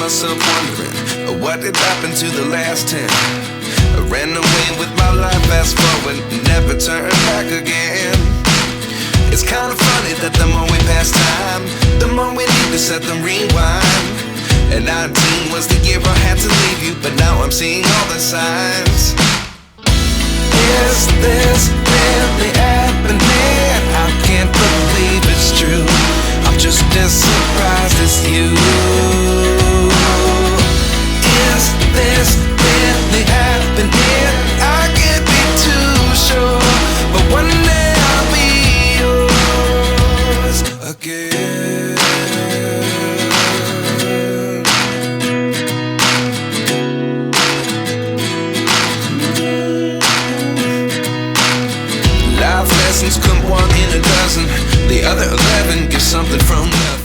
myself wondering, what did happen to the last 10? I ran away with my life, fast forward, never turn back again. It's kind of funny that the more we pass time, the more we need to set the rewind. And 19 was the year I had to leave you, but now I'm seeing all the signs. Is this really happening? I can't believe it's true. I'm just as surprised as you. Is this really happening? I can't be too sure, but one day I'll be yours again. Life lessons come one in a dozen. The other 11 get something from nothing.